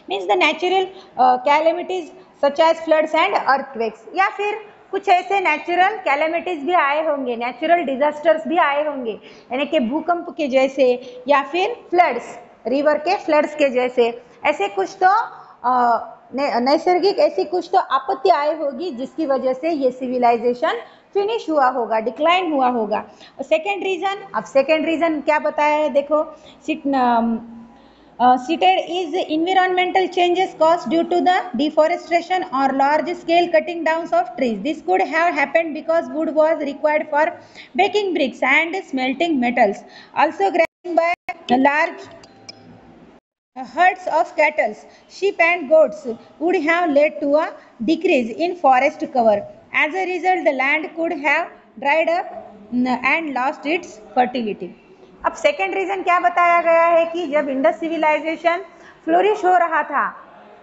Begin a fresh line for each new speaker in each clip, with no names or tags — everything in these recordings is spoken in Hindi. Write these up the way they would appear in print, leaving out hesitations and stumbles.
Means the natural calamities such as floods and earthquakes, या फिर कुछ ऐसे नेचुरल कैलेमिटीज भी आए होंगे, नेचुरल डिजास्टर्स भी आए होंगे, यानी कि भूकंप के जैसे या फिर फ्लड्स, रिवर के फ्लड्स के जैसे, ऐसे कुछ तो नैसर्गिक ऐसी कुछ तो आपत्ति आई होगी जिसकी वजह से ये सिविलाइजेशन फिनिश हुआ होगा, डिक्लाइन हुआ होगा। सेकेंड रीजन, अब सेकेंड रीजन क्या बताया है देखो, cited is environmental changes caused due to the deforestation or large scale cutting downs of trees. This could have happened because wood was required for baking bricks and smelting metals. Also grazing by large herds of cattle, sheep and goats would have led to a decrease in forest cover. As a result, the land could have dried up and lost its fertility. अब सेकेंड रीजन क्या बताया गया है कि जब इंडस सिविलाइजेशन फ्लोरिश हो रहा था,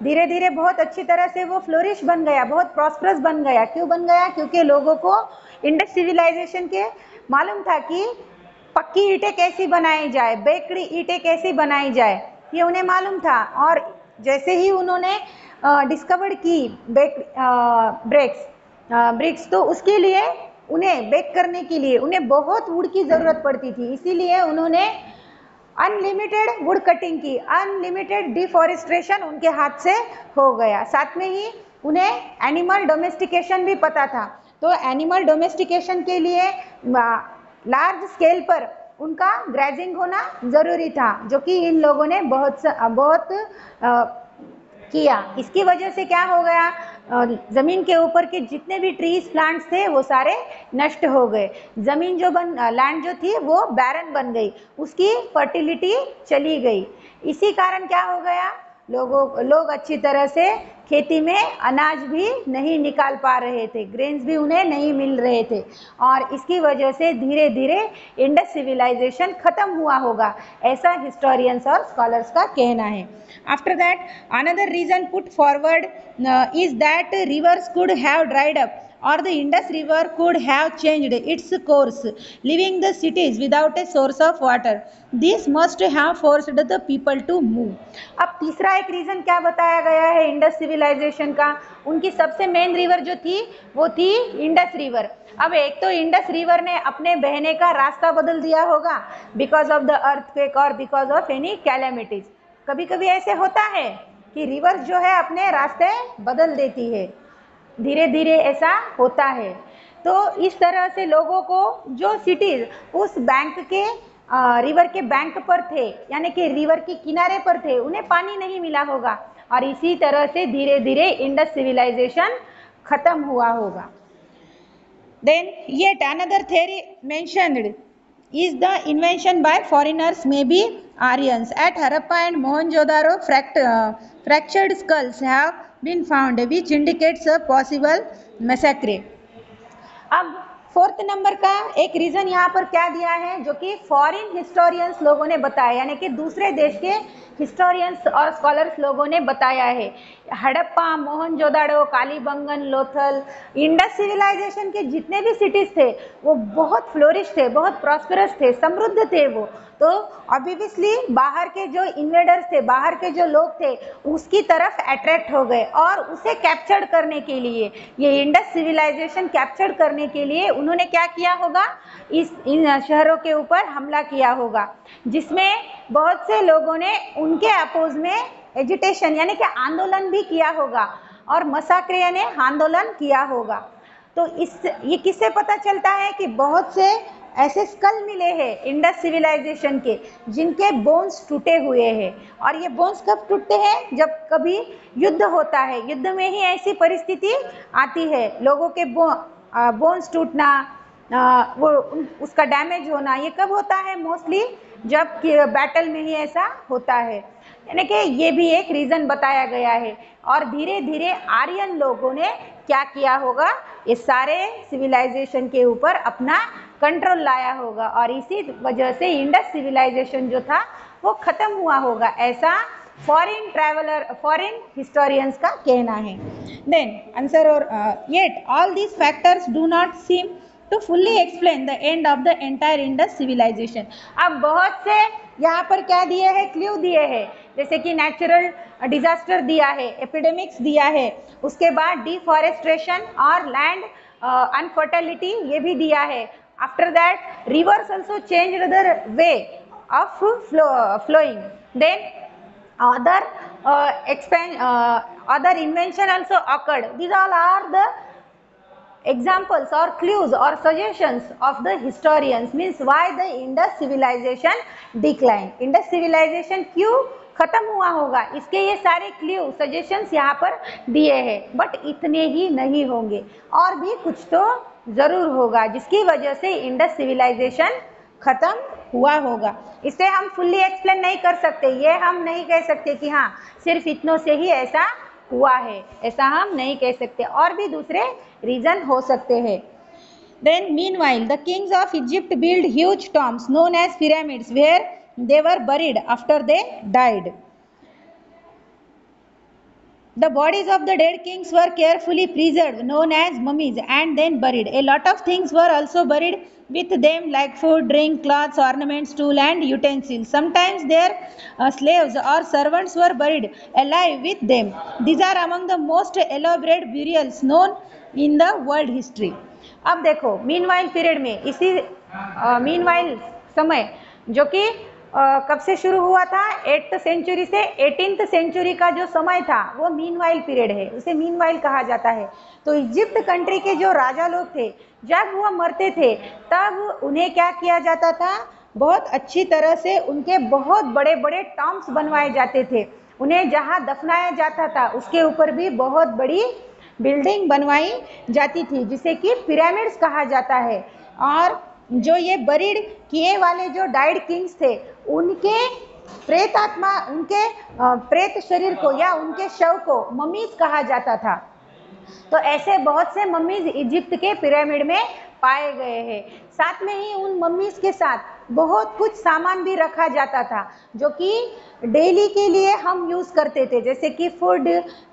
धीरे धीरे बहुत अच्छी तरह से वो फ्लोरिश बन गया, बहुत प्रॉस्परस बन गया। क्यों बन गया? क्योंकि लोगों को इंडस सिविलाइजेशन के मालूम था कि पक्की ईंटें कैसी बनाई जाए, बेकड़ी ईंटें कैसी बनाई जाए, ये उन्हें मालूम था। और जैसे ही उन्होंने डिस्कवर की ब्रिक्स, तो उसके लिए उन्हें बेक करने के लिए उन्हें बहुत वुड की ज़रूरत पड़ती थी, इसीलिए उन्होंने अनलिमिटेड वुड कटिंग की, अनलिमिटेड डिफॉरेस्ट्रेशन उनके हाथ से हो गया। साथ में ही उन्हें एनिमल डोमेस्टिकेशन भी पता था, तो एनिमल डोमेस्टिकेशन के लिए लार्ज स्केल पर उनका ग्रेजिंग होना ज़रूरी था, जो कि इन लोगों ने बहुत किया। इसकी वजह से क्या हो गया, ज़मीन के ऊपर के जितने भी ट्रीज प्लांट्स थे वो सारे नष्ट हो गए। ज़मीन जो लैंड जो थी वो बैरन बन गई, उसकी फर्टिलिटी चली गई। इसी कारण क्या हो गया, लोग अच्छी तरह से खेती में अनाज भी नहीं निकाल पा रहे थे, ग्रेन्स भी उन्हें नहीं मिल रहे थे, और इसकी वजह से धीरे धीरे इंडस सिविलाइजेशन खत्म हुआ होगा, ऐसा हिस्टोरियंस और स्कॉलर्स का कहना है। After that another reason put forward is that rivers could have dried up or the Indus River could have changed its course, leaving the cities without a source of water. This must have forced the people to move. अब तीसरा एक रीजन क्या बताया गया है इंडस सिविलाइजेशन का, उनकी सबसे मेन रिवर जो थी वो थी इंडस रिवर। अब एक तो इंडस रिवर ने अपने बहने का रास्ता बदल दिया होगा बिकॉज ऑफ द अर्थक्वेक और बिकॉज ऑफ एनी कैलेमिटीज। कभी कभी ऐसे होता है कि रिवर जो है अपने रास्ते बदल देती है, धीरे धीरे ऐसा होता है। तो इस तरह से लोगों को जो सिटीज उस बैंक के रिवर के बैंक पर थे, यानी कि रिवर के किनारे पर थे, उन्हें पानी नहीं मिला होगा, और इसी तरह से धीरे धीरे इंडस सिविलाइजेशन खत्म हुआ होगा। Then yet another theory mentioned is the invention by foreigners, maybe Aryans. At Harappa and Mohenjo-daro, fractured skulls have been found, which indicates a possible massacre. अब फोर्थ नंबर का एक रीजन यहाँ पर क्या दिया है, जो कि फॉरेन हिस्टोरियंस लोगों ने बताया, यानी कि दूसरे देश के हिस्टोरियंस और स्कॉलर्स लोगों ने बताया है। हड़प्पा, मोहनजोदाड़ो, कालीबंगन, लोथल, इंडस सिविलाइजेशन के जितने भी सिटीज थे वो बहुत फ्लोरिश थे, बहुत प्रॉस्परस थे, समृद्ध थे वो। तो ऑब्वियसली बाहर के जो इन्वेडर्स थे, बाहर के जो लोग थे, उसकी तरफ अट्रैक्ट हो गए, और उसे कैप्चर करने के लिए, ये इंडस सिविलाइजेशन कैप्चर करने के लिए उन्होंने क्या किया होगा, इन शहरों के ऊपर हमला किया होगा, जिसमें बहुत से लोगों ने उनके अपोज में एजिटेशन यानी कि आंदोलन भी किया होगा, और मसाक्रे ने आंदोलन किया होगा। तो ये किससे पता चलता है कि बहुत से ऐसे स्कल मिले हैं इंडस सिविलाइजेशन के जिनके बोन्स टूटे हुए हैं, और ये बोन्स कब टूटते हैं, जब कभी युद्ध होता है, युद्ध में ही ऐसी परिस्थिति आती है, लोगों के बोन्स टूटना, वो उसका डैमेज होना, ये कब होता है, मोस्टली जब बैटल में ही ऐसा होता है, यानी कि ये भी एक रीज़न बताया गया है। और धीरे धीरे आर्यन लोगों ने क्या किया होगा, ये सारे सिविलाइजेशन के ऊपर अपना कंट्रोल लाया होगा, और इसी वजह से इंडस सिविलाइजेशन जो था वो खत्म हुआ होगा, ऐसा फॉरेन हिस्टोरियंस का कहना है। देन आंसर, और yet all these factors do not seem to fully explain the end of the entire Indus civilisation. अब बहुत से यहाँ पर क्या दिए हैं, क्ल्यू दिए हैं जैसे कि नेचुरल डिजास्टर दिया है, एपिडेमिक्स दिया है, उसके बाद डिफॉरेस्ट्रेशन और लैंड अनफर्टिलिटी ये भी दिया है। After that reverse also change the way of flowing, then other invention also occurred. These all are the examples or clues or suggestions of the historians, means why the Indus civilization declined. Indus civilization क्यों खत्म हुआ होगा, इसके ये सारे क्ल्यू सजेशंस यहाँ पर दिए हैं। बट इतने ही नहीं होंगे, और भी कुछ तो जरूर होगा जिसकी वजह से इंडस सिविलाइजेशन खत्म हुआ होगा। इसे हम फुल्ली एक्सप्लेन नहीं कर सकते, ये हम नहीं कह सकते कि हाँ सिर्फ इतनों से ही ऐसा हुआ है, ऐसा हम नहीं कह सकते, और भी दूसरे रीजन हो सकते हैं। Then meanwhile the kings of Egypt built huge tombs known as pyramids where they were buried after they died. The bodies of the dead kings were carefully preserved known as mummies and then buried. A lot of things were also buried with them like food, drink, clothes, ornaments, tools and utensils. Sometimes their slaves or servants were buried alive with them. These are among the most elaborate burials known in the world history. अब देखो मीनवाइल पीरियड में, इसी मीनवाइल समय जो कि कब से शुरू हुआ था, 8th सेंचुरी से 18th सेंचुरी का जो समय था वो मीनवाइल पीरियड है, उसे मीनवाइल कहा जाता है। तो इजिप्ट कंट्री के जो राजा लोग थे जब वो मरते थे तब उन्हें क्या किया जाता था, बहुत अच्छी तरह से उनके बहुत बड़े बड़े टॉम्ब्स बनवाए जाते थे। उन्हें जहाँ दफनाया जाता था उसके ऊपर भी बहुत बड़ी बिल्डिंग बनवाई जाती थी जिसे कि पिरामिड्स कहा जाता है। और जो ये बरीड किए वाले जो डाइड किंग्स थे उनके प्रेत आत्मा, उनके प्रेत शरीर को या उनके शव को मम्मीज कहा जाता था। तो ऐसे बहुत से मम्मीज इजिप्ट के पिरामिड में पाए गए हैं। साथ में ही उन मम्मीज के साथ बहुत कुछ सामान भी रखा जाता था जो कि डेली के लिए हम यूज़ करते थे, जैसे कि फूड,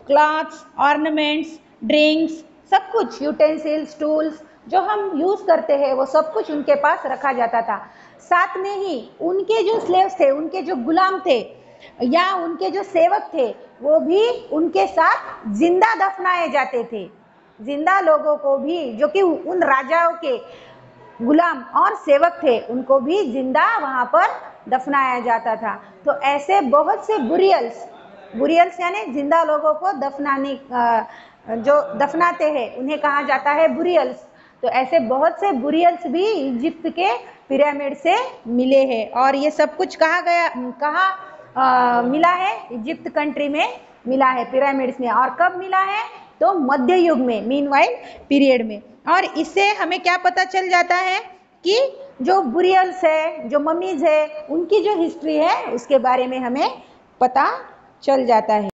क्लॉथ्स, ऑर्नामेंट्स, ड्रिंक्स, सब कुछ, यूटेंसिल्स, टूल्स जो हम यूज़ करते हैं वो सब कुछ उनके पास रखा जाता था। साथ में ही उनके जो स्लेव्स थे, उनके जो गुलाम थे या उनके जो सेवक थे वो भी उनके साथ जिंदा दफनाए जाते थे। जिंदा लोगों को भी, जो कि उन राजाओं के गुलाम और सेवक थे, उनको भी जिंदा वहाँ पर दफनाया जाता था। तो ऐसे बहुत से बुरियल्स यानी जिंदा लोगों को दफनाने, जो दफनाते हैं उन्हें कहा जाता है बुरियल्स। तो ऐसे बहुत से बुरियल्स भी इजिप्ट के पिरामिड से मिले हैं। और ये सब कुछ कहाँ मिला है, इजिप्ट कंट्री में मिला है, पिरामिड्स में। और कब मिला है, तो मध्य युग में, मीनवाइल पीरियड में। और इससे हमें क्या पता चल जाता है कि जो बुरियल्स है, जो मम्मीज है, उनकी जो हिस्ट्री है उसके बारे में हमें पता चल जाता है।